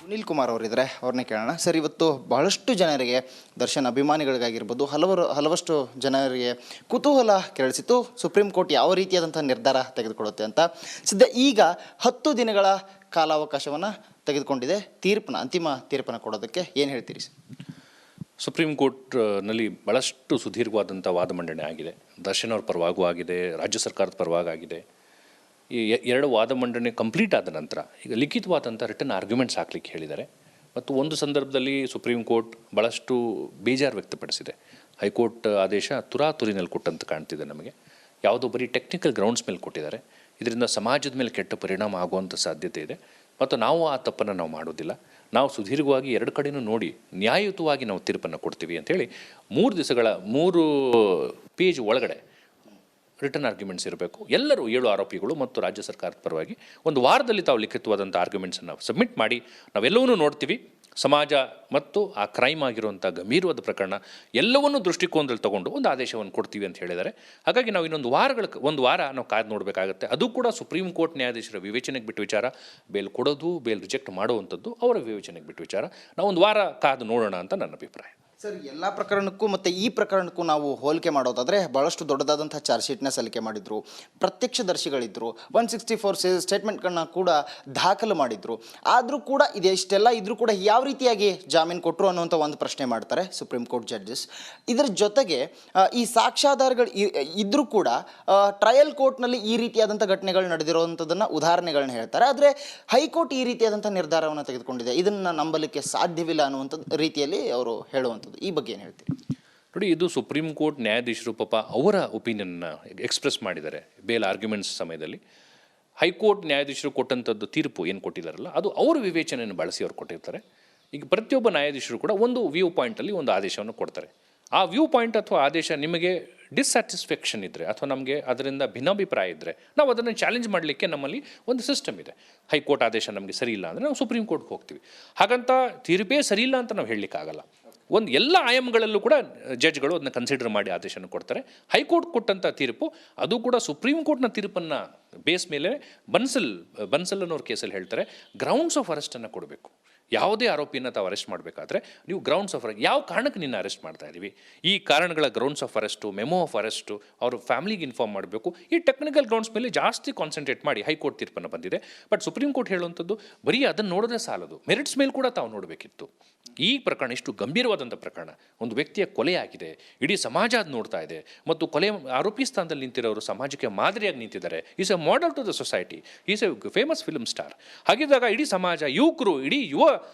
ಸುನೀಲ್ ಕುಮಾರ್ ಅವರಿದ್ದಾರೆ, ಅವ್ರನ್ನೇ ಕೇಳೋಣ. ಸರ್, ಇವತ್ತು ಬಹಳಷ್ಟು ಜನರಿಗೆ, ದರ್ಶನ್ ಅಭಿಮಾನಿಗಳಿಗಾಗಿರ್ಬೋದು, ಹಲವಷ್ಟು ಜನರಿಗೆ ಕುತೂಹಲ ಕೆರಳಿಸಿತು ಸುಪ್ರೀಂ ಕೋರ್ಟ್ ಯಾವ ರೀತಿಯಾದಂಥ ನಿರ್ಧಾರ ತೆಗೆದುಕೊಳ್ಳುತ್ತೆ ಅಂತ. ಸದ್ಯ ಈಗ 10 ದಿನಗಳ ಕಾಲಾವಕಾಶವನ್ನು ತೆಗೆದುಕೊಂಡಿದೆ ಅಂತಿಮ ತೀರ್ಪನ್ನು ಕೊಡೋದಕ್ಕೆ. ಏನು ಹೇಳ್ತೀರಿ ಸರ್? ಸುಪ್ರೀಂ ಕೋರ್ಟ್ನಲ್ಲಿ ಭಾಳಷ್ಟು ಸುದೀರ್ಘವಾದಂಥ ವಾದ ಮಂಡನೆ ಆಗಿದೆ. ದರ್ಶನ್ ಅವ್ರ ಪರವಾಗೂ ಆಗಿದೆ, ರಾಜ್ಯ ಸರ್ಕಾರದ ಪರವಾಗಿದೆ. ಈ ಎರಡು ವಾದ ಮಂಡನೆ ಕಂಪ್ಲೀಟ್ ಆದ ನಂತರ ಈಗ ಲಿಖಿತವಾದಂಥ ರಿಟರ್ನ್ ಆರ್ಗ್ಯುಮೆಂಟ್ಸ್ ಹಾಕ್ಲಿಕ್ಕೆ ಹೇಳಿದ್ದಾರೆ. ಮತ್ತು ಒಂದು ಸಂದರ್ಭದಲ್ಲಿ ಸುಪ್ರೀಂ ಕೋರ್ಟ್ ಭಾಳಷ್ಟು ಬೇಜಾರು ವ್ಯಕ್ತಪಡಿಸಿದೆ. ಹೈಕೋರ್ಟ್ ಆದೇಶ ತುರಾತುರಿನಲ್ಲಿ ಕೊಟ್ಟಂತ ಕಾಣ್ತಿದೆ ನಮಗೆ. ಯಾವುದೋ ಬರೀ ಟೆಕ್ನಿಕಲ್ ಗ್ರೌಂಡ್ಸ್ ಮೇಲೆ ಕೊಟ್ಟಿದ್ದಾರೆ. ಇದರಿಂದ ಸಮಾಜದ ಮೇಲೆ ಕೆಟ್ಟ ಪರಿಣಾಮ ಆಗುವಂಥ ಸಾಧ್ಯತೆ ಇದೆ. ಮತ್ತು ನಾವು ಆ ತಪ್ಪನ್ನು ನಾವು ಮಾಡೋದಿಲ್ಲ. ನಾವು ಸುದೀರ್ಘವಾಗಿ ಎರಡು ಕಡೆಯೂ ನೋಡಿ ನ್ಯಾಯಯುತವಾಗಿ ನಾವು ತೀರ್ಪನ್ನು ಕೊಡ್ತೀವಿ ಅಂಥೇಳಿ 3 ಪೇಜ್ ಒಳಗಡೆ ರಿಟರ್ನ್ ಆರ್ಗ್ಯುಮೆಂಟ್ಸ್ ಇರಬೇಕು. ಎಲ್ಲರೂ 7 ಆರೋಪಿಗಳು ಮತ್ತು ರಾಜ್ಯ ಸರ್ಕಾರದ ಪರವಾಗಿ ಒಂದು ವಾರದಲ್ಲಿ ತಾವು ಲಿಖಿತವಾದಂಥ ಆರ್ಗ್ಯುಮೆಂಟ್ಸನ್ನು ಸಬ್ಮಿಟ್ ಮಾಡಿ ನಾವೆಲ್ಲವನ್ನೂ ನೋಡ್ತೀವಿ. ಸಮಾಜ ಮತ್ತು ಆ ಕ್ರೈಮ್ ಆಗಿರುವಂಥ ಗಂಭೀರವಾದ ಪ್ರಕರಣ ಎಲ್ಲವನ್ನೂ ದೃಷ್ಟಿಕೋನದಲ್ಲಿ ತೊಗೊಂಡು ಒಂದು ಆದೇಶವನ್ನು ಕೊಡ್ತೀವಿ ಅಂತ ಹೇಳಿದ್ದಾರೆ. ಹಾಗಾಗಿ ನಾವು ಇನ್ನೊಂದು ವಾರ ನಾವು ಕಾದು ನೋಡಬೇಕಾಗುತ್ತೆ. ಅದು ಕೂಡ ಸುಪ್ರೀಂ ಕೋರ್ಟ್ ನ್ಯಾಯಾಧೀಶರ ವಿವೇಚನೆಗೆ ಬಿಟ್ಟು ವಿಚಾರ. ಬೇಲ್ ಕೊಡೋದು, ಬೇಲ್ ರಿಜೆಕ್ಟ್ ಮಾಡುವಂಥದ್ದು ಅವರ ವಿವೇಚನೆಗೆ ಬಿಟ್ಟು ವಿಚಾರ. ನಾವು ಒಂದು ವಾರ ಕಾದು ನೋಡೋಣ ಅಂತ ನನ್ನ ಅಭಿಪ್ರಾಯ. ಸರ್, ಎಲ್ಲ ಪ್ರಕರಣಕ್ಕೂ ಮತ್ತು ಈ ಪ್ರಕರಣಕ್ಕೂ ನಾವು ಹೋಲಿಕೆ ಮಾಡೋದಾದರೆ ಭಾಳಷ್ಟು ದೊಡ್ಡದಾದಂಥ ಚಾರ್ಜ್ ಶೀಟ್ನ ಸಲ್ಲಿಕೆ ಮಾಡಿದರು. ಪ್ರತ್ಯಕ್ಷದರ್ಶಿಗಳಿದ್ದರು. 164 ಸ್ಟೇಟ್ಮೆಂಟ್ಗಳನ್ನ ಕೂಡ ದಾಖಲು ಮಾಡಿದರು. ಆದರೂ ಕೂಡ ಇಷ್ಟೆಲ್ಲ ಇದ್ರೂ ಕೂಡ ಯಾವ ರೀತಿಯಾಗಿ ಜಾಮೀನು ಕೊಟ್ಟರು ಅನ್ನುವಂಥ ಒಂದು ಪ್ರಶ್ನೆ ಮಾಡ್ತಾರೆ ಸುಪ್ರೀಂ ಕೋರ್ಟ್ ಜಡ್ಜಸ್. ಇದರ ಜೊತೆಗೆ ಈ ಸಾಕ್ಷ್ಯಾಧಾರಗಳು ಇದ್ದರೂ ಕೂಡ ಟ್ರಯಲ್ ಕೋರ್ಟ್ನಲ್ಲಿ ಈ ರೀತಿಯಾದಂಥ ಘಟನೆಗಳು ನಡೆದಿರುವಂಥದ್ದನ್ನು ಉದಾಹರಣೆಗಳನ್ನ ಹೇಳ್ತಾರೆ. ಆದರೆ ಹೈಕೋರ್ಟ್ ಈ ರೀತಿಯಾದಂಥ ನಿರ್ಧಾರವನ್ನು ತೆಗೆದುಕೊಂಡಿದೆ, ಇದನ್ನು ನಂಬಲಿಕ್ಕೆ ಸಾಧ್ಯವಿಲ್ಲ ಅನ್ನುವಂಥ ರೀತಿಯಲ್ಲಿ ಅವರು ಹೇಳುವಂಥದ್ದು. ಈ ಬಗ್ಗೆ ಏನು ಹೇಳ್ತೀರಿ? ನೋಡಿ, ಇದು ಸುಪ್ರೀಂ ಕೋರ್ಟ್ ನ್ಯಾಯಾಧೀಶರು ಪಾಪ ಅವರ ಒಪಿನಿಯನ್ನ ಎಕ್ಸ್ಪ್ರೆಸ್ ಮಾಡಿದ್ದಾರೆ ಬೇಲ್ ಆರ್ಗ್ಯುಮೆಂಟ್ಸ್ ಸಮಯದಲ್ಲಿ. ಹೈಕೋರ್ಟ್ ನ್ಯಾಯಾಧೀಶರು ಕೊಟ್ಟಂಥದ್ದು ತೀರ್ಪು ಏನು ಕೊಟ್ಟಿದ್ದಾರಲ್ಲ, ಅದು ಅವರ ವಿವೇಚನೆಯನ್ನು ಬಳಸಿ ಅವ್ರು ಕೊಟ್ಟಿರ್ತಾರೆ. ಈಗ ಪ್ರತಿಯೊಬ್ಬ ನ್ಯಾಯಾಧೀಶರು ಕೂಡ ಒಂದು ವ್ಯೂ ಪಾಯಿಂಟಲ್ಲಿ ಒಂದು ಆದೇಶವನ್ನು ಕೊಡ್ತಾರೆ. ಆ ವ್ಯೂ ಪಾಯಿಂಟ್ ಅಥವಾ ಆದೇಶ ನಿಮಗೆ ಡಿಸ್ಸ್ಯಾಟಿಸ್ಫ್ಯಾಕ್ಷನ್ ಇದ್ದರೆ ಅಥವಾ ನಮಗೆ ಅದರಿಂದ ಭಿನ್ನಾಭಿಪ್ರಾಯ ಇದ್ದರೆ ನಾವು ಅದನ್ನು ಚಾಲೆಂಜ್ ಮಾಡಲಿಕ್ಕೆ ನಮ್ಮಲ್ಲಿ ಒಂದು ಸಿಸ್ಟಮ್ ಇದೆ. ಹೈಕೋರ್ಟ್ ಆದೇಶ ನಮಗೆ ಸರಿ ಇಲ್ಲ ಅಂದರೆ ನಾವು ಸುಪ್ರೀಂ ಕೋರ್ಟ್ಗೆ ಹೋಗ್ತೀವಿ. ಹಾಗಂತ ತೀರ್ಪೇ ಸರಿ ಇಲ್ಲ ಅಂತ ನಾವು ಹೇಳಲಿಕ್ಕಾಗಲ್ಲ. ಒಂದು ಎಲ್ಲ ಆಯಾಮಗಳಲ್ಲೂ ಕೂಡ ಜಡ್ಜ್ಗಳು ಅದನ್ನ ಕನ್ಸಿಡರ್ ಮಾಡಿ ಆದೇಶನ ಕೊಡ್ತಾರೆ. ಹೈಕೋರ್ಟ್ ಕೊಟ್ಟಂಥ ತೀರ್ಪು ಅದು ಕೂಡ ಸುಪ್ರೀಂ ಕೋರ್ಟ್ನ ತೀರ್ಪನ್ನು ಬೇಸ್ ಮೇಲೆ ಬನ್ಸಲ್ ಅನ್ನೋರ ಕೇಸಲ್ಲಿ ಹೇಳ್ತಾರೆ ಗ್ರೌಂಡ್ಸ್ ಆಫ್ ಅರೆಸ್ಟನ್ನು ಕೊಡಬೇಕು. ಯಾವುದೇ ಆರೋಪಿಯನ್ನು ತಾವು ಅರೆಸ್ಟ್ ಮಾಡಬೇಕಾದ್ರೆ ನೀವು ಗ್ರೌಂಡ್ಸ್ ಆಫ್ ಯಾವ ಕಾರಣಕ್ಕೆ ನಿನ್ನ ಅರೆಸ್ಟ್ ಮಾಡ್ತಾ ಇದ್ದೀವಿ, ಈ ಕಾರಣಗಳ grounds of arrest, memo of arrest, ಅವರು ಫ್ಯಾಮಿಲಿಗೆ ಇನ್ಫಾರ್ಮ್ ಮಾಡಬೇಕು. ಈ ಟೆಕ್ನಿಕಲ್ ಗ್ರೌಂಡ್ಸ್ ಮೇಲೆ ಜಾಸ್ತಿ ಕಾನ್ಸಂಟ್ರೇಟ್ ಮಾಡಿ ಹೈಕೋರ್ಟ್ ತೀರ್ಪನ್ನು ಬಂದಿದೆ. ಬಟ್ ಸುಪ್ರೀಂ ಕೋರ್ಟ್ ಹೇಳುವಂಥದ್ದು ಬರೀ ಅದನ್ನು ನೋಡೋದೇ ಸಾಲದು, ಮೆರಿಟ್ಸ್ ಮೇಲೆ ಕೂಡ ತಾವು ನೋಡಬೇಕಿತ್ತು. ಈ ಪ್ರಕರಣ ಇಷ್ಟು ಗಂಭೀರವಾದಂಥ ಪ್ರಕರಣ, ಒಂದು ವ್ಯಕ್ತಿಯ ಕೊಲೆ ಆಗಿದೆ, ಇಡೀ ಸಮಾಜ ಅದು ನೋಡ್ತಾ ಇದೆ ಮತ್ತು ಕೊಲೆ ಆರೋಪಿ ಸ್ಥಾನದಲ್ಲಿ ನಿಂತಿರೋರು ಸಮಾಜಕ್ಕೆ ಮಾದರಿಯಾಗಿ ನಿಂತಿದ್ದಾರೆ. Is a model to the society, is a famous film star. ಹಾಗಿದ್ದಾಗ ಇಡೀ ಸಮಾಜ, ಯುವಕರು, ಇಡೀ ಯುವ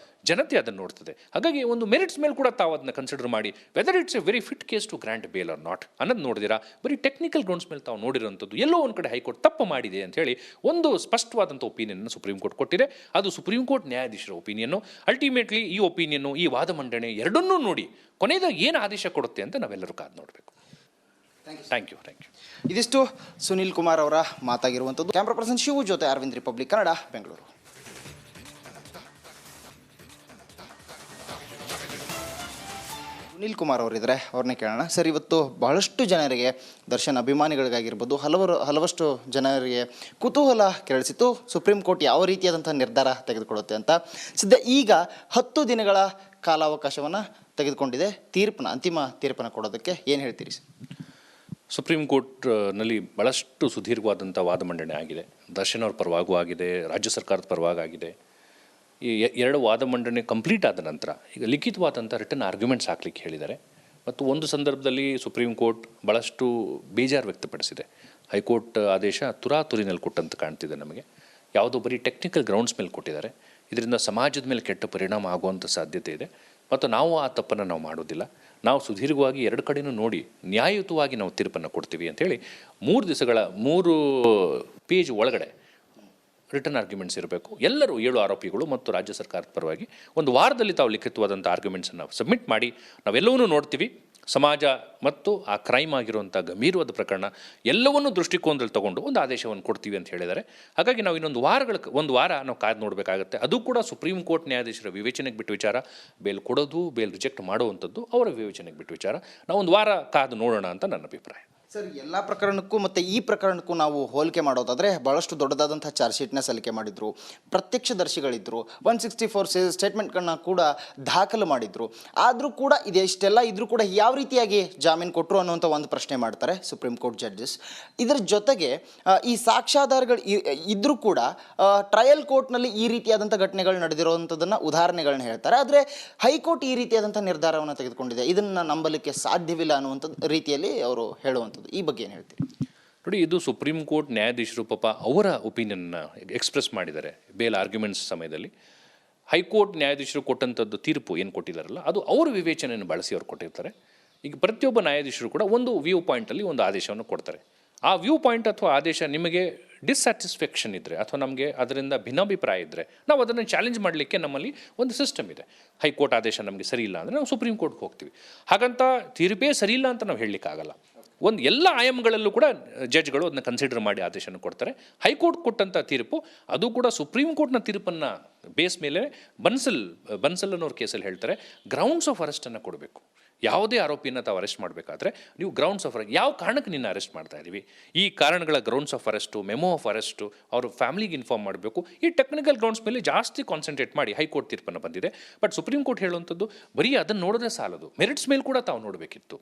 ಜನತೆ ಅದನ್ನು ನೋಡ್ತದೆ. ಹಾಗಾಗಿ ಒಂದು ಮೆರಿಟ್ಸ್ ಮೇಲೆ ಕೂಡ ತಾವು ಅದನ್ನು ಕನ್ಸಿಡರ್ ಮಾಡಿ whether it's a very fit case to grant bail or not ಅನ್ನೋದು ನೋಡಿದಿರಾ. ಬರೀ ಟೆಕ್ನಿಕಲ್ ಗ್ರೌಂಡ್ಸ್ ಮೇಲೆ ತಾವು ನೋಡಿರೋಂಥದ್ದು ಎಲ್ಲೋ ಒಂದು ಕಡೆ ಹೈಕೋರ್ಟ್ ತಪ್ಪು ಮಾಡಿದೆ ಅಂತ ಹೇಳಿ ಒಂದು ಸ್ಪಷ್ಟವಾದಂಥ ಒಪಿನಿಯನ್ ಸುಪ್ರೀಂ ಕೋರ್ಟ್ ಕೊಟ್ಟಿದೆ. ಅದು ಸುಪ್ರೀಂ ಕೋರ್ಟ್ ನ್ಯಾಯಾಧೀಶರ ಒಪಿನಿಯನ್ನು. ಅಲ್ಟಿಮೇಟ್ಲಿ ಈ ಒಪಿನಿಯನ್ನು, ಈ ವಾದ ಮಂಡನೆ ಎರಡನ್ನೂ ನೋಡಿ ಕೊನೆಯದಾಗ ಏನು ಆದೇಶ ಕೊಡುತ್ತೆ ಅಂತ ನಾವೆಲ್ಲರೂ ಕಾದು ನೋಡಬೇಕು. Thank you. ಇದಿಷ್ಟು ಸುನೀಲ್ ಕುಮಾರ್ ಅವರ ಮಾತಾಗಿರುವಂಥದ್ದು. ಕ್ಯಾಮ್ರಾ ಪರ್ಸನ್ ಶಿವು ಜೊತೆ ಅರವಿಂದ್, ರಿಪಬ್ಲಿಕ್ ಕನ್ನಡ, ಬೆಂಗಳೂರು. ಸುನೀಲ್ ಕುಮಾರ್ ಅವರಿದ್ದಾರೆ, ಅವ್ರನ್ನೇ ಕೇಳೋಣ. ಸರ್, ಇವತ್ತು ಬಹಳಷ್ಟು ಜನರಿಗೆ, ದರ್ಶನ್ ಅಭಿಮಾನಿಗಳಿಗಾಗಿರ್ಬೋದು, ಹಲವಷ್ಟು ಜನರಿಗೆ ಕುತೂಹಲ ಕೆರಳಿಸಿತು ಸುಪ್ರೀಂ ಕೋರ್ಟ್ ಯಾವ ರೀತಿಯಾದಂಥ ನಿರ್ಧಾರ ತೆಗೆದುಕೊಳ್ಳುತ್ತೆ ಅಂತ. ಸದ್ಯ ಈಗ 10 ದಿನಗಳ ಕಾಲಾವಕಾಶವನ್ನು ತೆಗೆದುಕೊಂಡಿದೆ ಅಂತಿಮ ತೀರ್ಪನ್ನು ಕೊಡೋದಕ್ಕೆ. ಏನು ಹೇಳ್ತೀರಿ ಸರ್? ಸುಪ್ರೀಂ ಕೋರ್ಟ್ನಲ್ಲಿ ಭಾಳಷ್ಟು ಸುದೀರ್ಘವಾದಂಥ ವಾದ ಮಂಡನೆ ಆಗಿದೆ. ದರ್ಶನ್ ಅವ್ರ ಪರವಾಗೂ ಆಗಿದೆ, ರಾಜ್ಯ ಸರ್ಕಾರದ ಪರವಾಗಿದೆ. ಈ ಎರಡು ವಾದ ಮಂಡನೆ ಕಂಪ್ಲೀಟ್ ಆದ ನಂತರ ಈಗ ಲಿಖಿತವಾದಂಥ ರಿಟರ್ನ್ ಆರ್ಗ್ಯುಮೆಂಟ್ಸ್ ಹಾಕ್ಲಿಕ್ಕೆ ಹೇಳಿದ್ದಾರೆ. ಮತ್ತು ಒಂದು ಸಂದರ್ಭದಲ್ಲಿ ಸುಪ್ರೀಂ ಕೋರ್ಟ್ ಭಾಳಷ್ಟು ಬೇಜಾರು ವ್ಯಕ್ತಪಡಿಸಿದೆ. ಹೈಕೋರ್ಟ್ ಆದೇಶ ತುರಾತುರಿನಲ್ಲಿ ಕೊಟ್ಟಂತ ಕಾಣ್ತಿದೆ ನಮಗೆ. ಯಾವುದೋ ಬರೀ ಟೆಕ್ನಿಕಲ್ ಗ್ರೌಂಡ್ಸ್ ಮೇಲೆ ಕೊಟ್ಟಿದ್ದಾರೆ. ಇದರಿಂದ ಸಮಾಜದ ಮೇಲೆ ಕೆಟ್ಟ ಪರಿಣಾಮ ಆಗುವಂಥ ಸಾಧ್ಯತೆ ಇದೆ. ಮತ್ತು ನಾವು ಆ ತಪ್ಪನ್ನು ನಾವು ಮಾಡೋದಿಲ್ಲ. ನಾವು ಸುದೀರ್ಘವಾಗಿ ಎರಡು ಕಡೆಯೂ ನೋಡಿ ನ್ಯಾಯಯುತವಾಗಿ ನಾವು ತೀರ್ಪನ್ನು ಕೊಡ್ತೀವಿ ಅಂಥೇಳಿ 3 ಪೇಜ್ ಒಳಗಡೆ ರಿಟರ್ನ್ ಆರ್ಗ್ಯುಮೆಂಟ್ಸ್ ಇರಬೇಕು. ಎಲ್ಲರೂ 7 ಆರೋಪಿಗಳು ಮತ್ತು ರಾಜ್ಯ ಸರ್ಕಾರದ ಪರವಾಗಿ ಒಂದು ವಾರದಲ್ಲಿ ತಾವು ಲಿಖಿತವಾದಂಥ ಆರ್ಗ್ಯುಮೆಂಟ್ಸನ್ನು ಸಬ್ಮಿಟ್ ಮಾಡಿ ನಾವೆಲ್ಲವನ್ನೂ ನೋಡ್ತೀವಿ. ಸಮಾಜ ಮತ್ತು ಆ ಕ್ರೈಮ್ ಆಗಿರುವಂಥ ಗಂಭೀರವಾದ ಪ್ರಕರಣ ಎಲ್ಲವನ್ನೂ ದೃಷ್ಟಿಕೋನದಲ್ಲಿ ತೊಗೊಂಡು ಒಂದು ಆದೇಶವನ್ನು ಕೊಡ್ತೀವಿ ಅಂತ ಹೇಳಿದ್ದಾರೆ. ಹಾಗಾಗಿ ನಾವು ಇನ್ನೊಂದು ವಾರ ನಾವು ಕಾದು ನೋಡಬೇಕಾಗುತ್ತೆ. ಅದು ಕೂಡ ಸುಪ್ರೀಂ ಕೋರ್ಟ್ ನ್ಯಾಯಾಧೀಶರ ವಿವೇಚನೆಗೆ ಬಿಟ್ಟು ವಿಚಾರ. ಬೇಲ್ ಕೊಡೋದು, ಬೇಲ್ ರಿಜೆಕ್ಟ್ ಮಾಡುವಂಥದ್ದು ಅವರ ವಿವೇಚನೆಗೆ ಬಿಟ್ಟು ವಿಚಾರ. ನಾವು ಒಂದು ವಾರ ಕಾದು ನೋಡೋಣ ಅಂತ ನನ್ನ ಅಭಿಪ್ರಾಯ. ಸರ್, ಎಲ್ಲ ಪ್ರಕರಣಕ್ಕೂ ಮತ್ತು ಈ ಪ್ರಕರಣಕ್ಕೂ ನಾವು ಹೋಲಿಕೆ ಮಾಡೋದಾದರೆ ಭಾಳಷ್ಟು ದೊಡ್ಡದಾದಂಥ ಚಾರ್ಜ್ ಶೀಟ್ನ ಸಲ್ಲಿಕೆ ಮಾಡಿದರು. ಪ್ರತ್ಯಕ್ಷದರ್ಶಿಗಳಿದ್ದರು. 164 ಸ್ಟೇಟ್ಮೆಂಟ್ಗಳನ್ನ ಕೂಡ ದಾಖಲು ಮಾಡಿದರು. ಆದರೂ ಕೂಡ ಇದೆಷ್ಟೆಲ್ಲ ಇದ್ರೂ ಕೂಡ ಯಾವ ರೀತಿಯಾಗಿ ಜಾಮೀನು ಕೊಟ್ಟರು ಅನ್ನುವಂಥ ಒಂದು ಪ್ರಶ್ನೆ ಮಾಡ್ತಾರೆ ಸುಪ್ರೀಂ ಕೋರ್ಟ್ ಜಡ್ಜಸ್. ಇದರ ಜೊತೆಗೆ ಈ ಸಾಕ್ಷ್ಯಾಧಾರಗಳು ಇದ್ದರೂ ಕೂಡ ಟ್ರಯಲ್ ಕೋರ್ಟ್ನಲ್ಲಿ ಈ ರೀತಿಯಾದಂಥ ಘಟನೆಗಳು ನಡೆದಿರುವಂಥದ್ದನ್ನು ಉದಾಹರಣೆಗಳನ್ನ ಹೇಳ್ತಾರೆ. ಆದರೆ ಹೈಕೋರ್ಟ್ ಈ ರೀತಿಯಾದಂಥ ನಿರ್ಧಾರವನ್ನು ತೆಗೆದುಕೊಂಡಿದೆ, ಇದನ್ನು ನಂಬಲಿಕ್ಕೆ ಸಾಧ್ಯವಿಲ್ಲ ಅನ್ನುವಂಥ ರೀತಿಯಲ್ಲಿ ಅವರು ಹೇಳುವಂಥದ್ದು. ಈ ಬಗ್ಗೆ ಏನು ಹೇಳ್ತೀರಿ? ನೋಡಿ, ಇದು ಸುಪ್ರೀಂ ಕೋರ್ಟ್ ನ್ಯಾಯಾಧೀಶರು ಪಾಪ ಅವರ ಒಪಿನಿಯನ್ನ ಎಕ್ಸ್ಪ್ರೆಸ್ ಮಾಡಿದ್ದಾರೆ ಬೇಲ್ ಆರ್ಗ್ಯುಮೆಂಟ್ಸ್ ಸಮಯದಲ್ಲಿ. ಹೈಕೋರ್ಟ್ ನ್ಯಾಯಾಧೀಶರು ಕೊಟ್ಟಂಥದ್ದು ತೀರ್ಪು ಏನು ಕೊಟ್ಟಿದ್ದಾರಲ್ಲ, ಅದು ಅವರ ವಿವೇಚನೆಯನ್ನು ಬಳಸಿ ಅವ್ರು ಕೊಟ್ಟಿರ್ತಾರೆ. ಈಗ ಪ್ರತಿಯೊಬ್ಬ ನ್ಯಾಯಾಧೀಶರು ಕೂಡ ಒಂದು ವ್ಯೂ ಪಾಯಿಂಟಲ್ಲಿ ಒಂದು ಆದೇಶವನ್ನು ಕೊಡ್ತಾರೆ. ಆ ವ್ಯೂ ಪಾಯಿಂಟ್ ಅಥವಾ ಆದೇಶ ನಿಮಗೆ ಡಿಸ್ಸ್ಯಾಟಿಸ್ಫ್ಯಾಕ್ಷನ್ ಇದ್ದರೆ ಅಥವಾ ನಮಗೆ ಅದರಿಂದ ಭಿನ್ನಾಭಿಪ್ರಾಯ ಇದ್ದರೆ ನಾವು ಅದನ್ನು ಚಾಲೆಂಜ್ ಮಾಡಲಿಕ್ಕೆ ನಮ್ಮಲ್ಲಿ ಒಂದು ಸಿಸ್ಟಮ್ ಇದೆ. ಹೈಕೋರ್ಟ್ ಆದೇಶ ನಮಗೆ ಸರಿ ಇಲ್ಲ ಅಂದರೆ ನಾವು ಸುಪ್ರೀಂ ಕೋರ್ಟ್ಗೆ ಹೋಗ್ತೀವಿ. ಹಾಗಂತ ತೀರ್ಪೇ ಸರಿ ಇಲ್ಲ ಅಂತ ನಾವು ಹೇಳಲಿಕ್ಕಾಗಲ್ಲ. ಒಂದು ಎಲ್ಲ ಆಯಾಮಗಳಲ್ಲೂ ಕೂಡ ಜಡ್ಜ್ಗಳು ಅದನ್ನ ಕನ್ಸಿಡರ್ ಮಾಡಿ ಆದೇಶನ ಕೊಡ್ತಾರೆ. ಹೈಕೋರ್ಟ್ ಕೊಟ್ಟಂಥ ತೀರ್ಪು ಅದು ಕೂಡ ಸುಪ್ರೀಂ ಕೋರ್ಟ್ನ ತೀರ್ಪನ್ನು ಬೇಸ್ ಮೇಲೆ ಬನ್ಸಲ್ ಅನ್ನೋರ ಕೇಸಲ್ಲಿ ಹೇಳ್ತಾರೆ, ಗ್ರೌಂಡ್ಸ್ ಆಫ್ ಅರೆಸ್ಟನ್ನು ಕೊಡಬೇಕು. ಯಾವುದೇ ಆರೋಪಿಯನ್ನು ತಾವು ಅರೆಸ್ಟ್ ಮಾಡಬೇಕಾದ್ರೆ ನೀವು ಗ್ರೌಂಡ್ಸ್ ಆಫ್ ಯಾವ ಕಾರಣಕ್ಕೆ ನಿನ್ನ ಅರೆಸ್ಟ್ ಮಾಡ್ತಾ ಇದ್ದೀವಿ, ಈ ಕಾರಣಗಳ grounds of arrest, memo of arrest ಅವ್ರ ಫ್ಯಾಮಿಲಿಗೆ ಇನ್ಫಾರ್ಮ್ ಮಾಡಬೇಕು. ಈ ಟೆಕ್ನಿಕಲ್ ಗ್ರೌಂಡ್ಸ್ ಮೇಲೆ ಜಾಸ್ತಿ ಕಾನ್ಸಂಟ್ರೇಟ್ ಮಾಡಿ ಹೈಕೋರ್ಟ್ ತೀರ್ಪನ್ನು ಬಂದಿದೆ. ಬಟ್ ಸುಪ್ರೀಂ ಕೋರ್ಟ್ ಹೇಳುವಂಥದ್ದು ಬರೀ ಅದನ್ನು ನೋಡಿದ್ರೆ ಸಾಲದು, ಮೆರಿಟ್ಸ್ ಮೇಲೆ ಕೂಡ ತಾವು ನೋಡಬೇಕಿತ್ತು.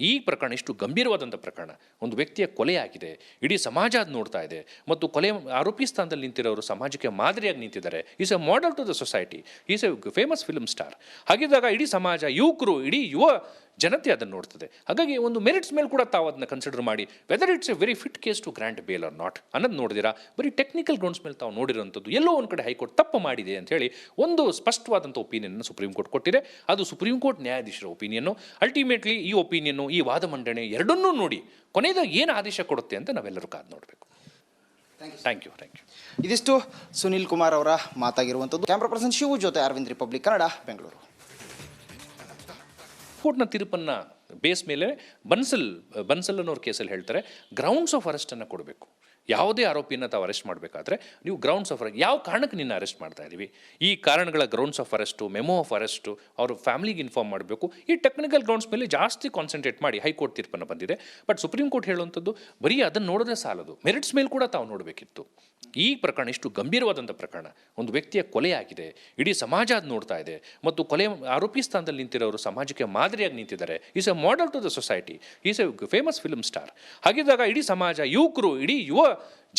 ಈ ಪ್ರಕರಣ ಇಷ್ಟು ಗಂಭೀರವಾದಂಥ ಪ್ರಕರಣ, ಒಂದು ವ್ಯಕ್ತಿಯ ಕೊಲೆ ಆಗಿದೆ, ಇಡೀ ಸಮಾಜ ಅದು ನೋಡ್ತಾ ಇದೆ, ಮತ್ತು ಕೊಲೆ ಆರೋಪಿ ಸ್ಥಾನದಲ್ಲಿ ನಿಂತಿರೋರು ಸಮಾಜಕ್ಕೆ ಮಾದರಿಯಾಗಿ ನಿಂತಿದ್ದಾರೆ. Is a model to the society, is a famous film star. ಹಾಗಿದ್ದಾಗ ಇಡೀ ಸಮಾಜ, ಯುವಕರು, ಇಡೀ ಯುವ ಜನತೆ ಅದನ್ನು ನೋಡ್ತದೆ. ಹಾಗಾಗಿ ಒಂದು ಮೆರಿಟ್ಸ್ ಮೇಲೆ ಕೂಡ ತಾವು ಅದನ್ನ ಕನ್ಸಿಡರ್ ಮಾಡಿ whether it's a very fit case to grant bail or not ಅನ್ನೋದು ನೋಡಿದಿರಾ. ಬರೀ ಟೆಕ್ನಿಕಲ್ ಗ್ರೌಂಡ್ಸ್ ಮೇಲೆ ತಾವು ನೋಡಿರೋಂಥದ್ದು ಎಲ್ಲೋ ಒಂದು ಕಡೆ ಹೈಕೋರ್ಟ್ ತಪ್ಪು ಮಾಡಿದೆ ಅಂತ ಹೇಳಿ ಒಂದು ಸ್ಪಷ್ಟವಾದಂಥ ಒಪಿನಿಯನ್ ಸುಪ್ರೀಂ ಕೋರ್ಟ್ ಕೊಟ್ಟಿದೆ. ಅದು ಸುಪ್ರೀಂ ಕೋರ್ಟ್ ನ್ಯಾಯಾಧೀಶರ ಒಪಿನಿಯನ್ನು. ಅಲ್ಟಿಮೇಟ್ಲಿ ಈ ಒಪಿನಿಯನ್ನು, ಈ ವಾದ ಮಂಡನೆ ಎರಡನ್ನೂ ನೋಡಿ ಕೊನೆಯದಾಗ ಏನು ಆದೇಶ ಕೊಡುತ್ತೆ ಅಂತ ನಾವೆಲ್ಲರೂ ಕಾದು ನೋಡಬೇಕು. Thank you. ಇದಿಷ್ಟು ಸುನಿಲ್ ಕುಮಾರ್ ಅವರ ಮಾತಾಗಿರುವಂಥದ್ದು. ಕ್ಯಾಮ್ರಾ ಪರ್ಸನ್ ಶಿವು ಜೊತೆ ಅರವಿಂದ್, ರಿಪಬ್ಲಿಕ್ ಕನ್ನಡ, ಬೆಂಗಳೂರು. ಕೋರ್ಟ್ನ ತೀರ್ಪನ್ನು ಬೇಸ್ ಮೇಲೆ ಬನ್ಸಲ್ ಅನ್ನೋರ ಕೇಸಲ್ಲಿ ಹೇಳ್ತಾರೆ, ಗ್ರೌಂಡ್ಸ್ ಆಫ್ ಅರೆಸ್ಟನ್ನು ಕೊಡಬೇಕು. ಯಾವುದೇ ಆರೋಪಿಯನ್ನು ತಾವು ಅರೆಸ್ಟ್ ಮಾಡಬೇಕಾದ್ರೆ ನೀವು ಗ್ರೌಂಡ್ಸ್ ಆಫ್ ಯಾವ ಕಾರಣಕ್ಕೆ ನಿನ್ನ ಅರೆಸ್ಟ್ ಮಾಡ್ತಾ ಇದ್ದೀವಿ, ಈ ಕಾರಣಗಳ grounds of arrest, memo of arrest ಅವ್ರ ಫ್ಯಾಮಿಲಿಗೆ ಇನ್ಫಾರ್ಮ್ ಮಾಡಬೇಕು. ಈ ಟೆಕ್ನಿಕಲ್ ಗ್ರೌಂಡ್ಸ್ ಮೇಲೆ ಜಾಸ್ತಿ ಕಾನ್ಸಂಟ್ರೇಟ್ ಮಾಡಿ ಹೈಕೋರ್ಟ್ ತೀರ್ಪನ್ನು ಬಂದಿದೆ. ಬಟ್ ಸುಪ್ರೀಂ ಕೋರ್ಟ್ ಹೇಳುವಂಥದ್ದು ಬರೀ ಅದನ್ನು ನೋಡಿದ್ರೆ ಸಾಲದು, ಮೆರಿಟ್ಸ್ ಮೇಲೆ ಕೂಡ ತಾವು ನೋಡಬೇಕಿತ್ತು. ಈ ಪ್ರಕರಣ ಇಷ್ಟು ಗಂಭೀರವಾದಂಥ ಪ್ರಕರಣ, ಒಂದು ವ್ಯಕ್ತಿಯ ಕೊಲೆ ಆಗಿದೆ, ಇಡೀ ಸಮಾಜ ಅದು ನೋಡ್ತಾ ಇದೆ, ಮತ್ತು ಕೊಲೆ ಆರೋಪಿ ಸ್ಥಾನದಲ್ಲಿ ನಿಂತಿರೋರು ಸಮಾಜಕ್ಕೆ ಮಾದರಿಯಾಗಿ ನಿಂತಿದ್ದಾರೆ. Is a model to the society, is a famous film star. ಹಾಗಿದ್ದಾಗ ಇಡೀ ಸಮಾಜ, ಯುವಕರು, ಇಡೀ ಯುವ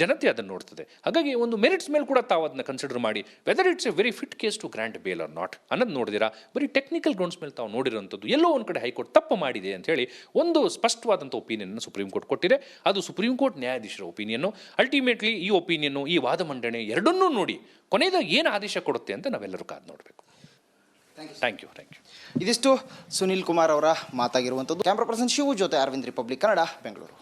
ಜನತೆ ಅದನ್ನು ನೋಡ್ತದೆ. ಹಾಗಾಗಿ ಒಂದು ಮೆರಿಟ್ಸ್ ಮೇಲೆ ಕೂಡ ತಾವು ಅದನ್ನ ಕನ್ಸಿಡರ್ ಮಾಡಿ whether it's a very fit case to grant bail or not ಅನ್ನೋದು ನೋಡಿದಿರಾ. ಬರೀ ಟೆಕ್ನಿಕಲ್ ಗ್ರೌಂಡ್ಸ್ ಮೇಲೆ ತಾವು ನೋಡಿರೋಂಥದ್ದು ಎಲ್ಲೋ ಒಂದು ಕಡೆ ಹೈಕೋರ್ಟ್ ತಪ್ಪು ಮಾಡಿದೆ ಅಂತ ಹೇಳಿ ಒಂದು ಸ್ಪಷ್ಟವಾದಂಥ ಒಪಿನಿಯನ್ ಸುಪ್ರೀಂ ಕೋರ್ಟ್ ಕೊಟ್ಟಿದೆ. ಅದು ಸುಪ್ರೀಂ ಕೋರ್ಟ್ ನ್ಯಾಯಾಧೀಶರ ಒಪಿನಿಯನ್ನು. ಅಲ್ಟಿಮೇಟ್ಲಿ ಈ ಒಪಿನಿಯನ್ನು, ಈ ವಾದ ಮಂಡನೆ ಎರಡನ್ನೂ ನೋಡಿ ಕೊನೆಯದಾಗ ಏನು ಆದೇಶ ಕೊಡುತ್ತೆ ಅಂತ ನಾವೆಲ್ಲರೂ ಕಾದು ನೋಡಬೇಕು. Thank you. ಇದಿಷ್ಟು ಸುನಿಲ್ ಕುಮಾರ್ ಅವರ ಮಾತಾಗಿರುವಂಥದ್ದು. ಕ್ಯಾಮ್ರಾ ಪರ್ಸನ್ ಶಿವು ಜೊತೆ ಅರವಿಂದ್, ರಿಪಬ್ಲಿಕ್ ಕನ್ನಡ, ಬೆಂಗಳೂರು.